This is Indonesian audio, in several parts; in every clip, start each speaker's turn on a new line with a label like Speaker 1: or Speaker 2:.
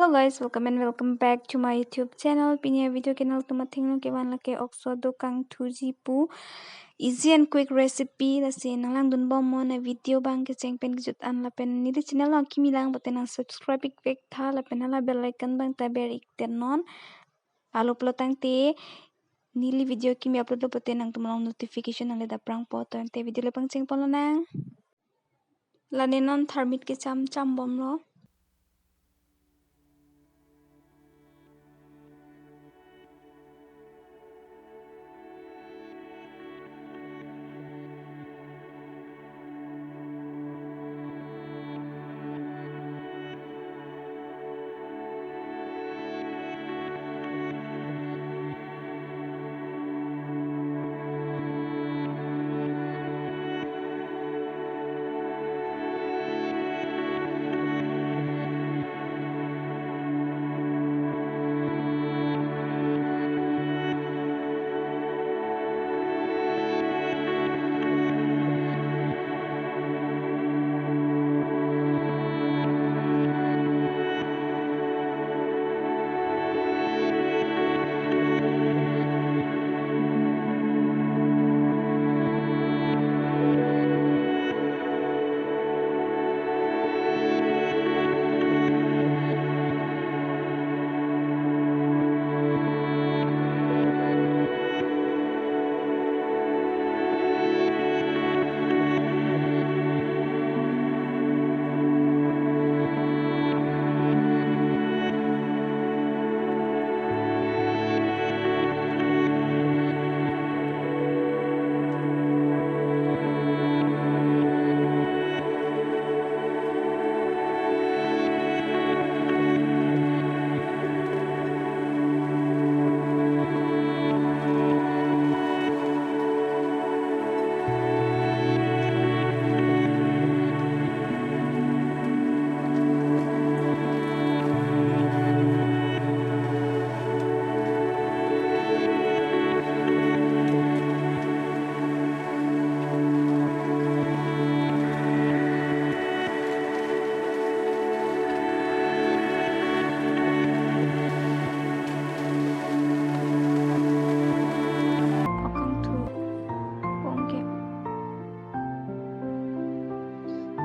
Speaker 1: Hello guys, welcome and welcome back to my YouTube channel. Pinya video channel tumating ke wan lake okso do kang tuji pu easy and quick recipe la se nalang dun bom mo na video bang ke cheng pen jut an la pen ni de channel ang kimi lang boten ang subscribe ik tha la pen la bell icon bang ta ber ik ten non alo plotang te nili video kimi upload lo boten ang tumalang notification ang da prang po to te video le pang cheng pon nang la ne non thermit ke cham bom lo.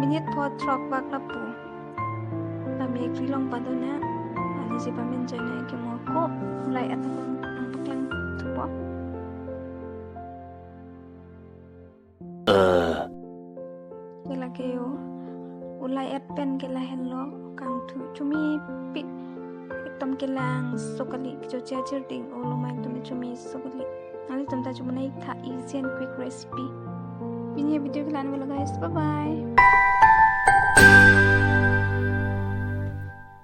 Speaker 1: Minit po trok bak lapu kami ekrilong padona ani si pamen join na ke mo ko mulai atang ang paklang tupo kila kayo ulai at pen kila hello kang tu cumi pit ekdom kilang sokali jo chajer ding ulo mai ekdom cumi sokali ali tamta cuma naik tha easy and quick recipe. Ini video kalian guys, bye bye.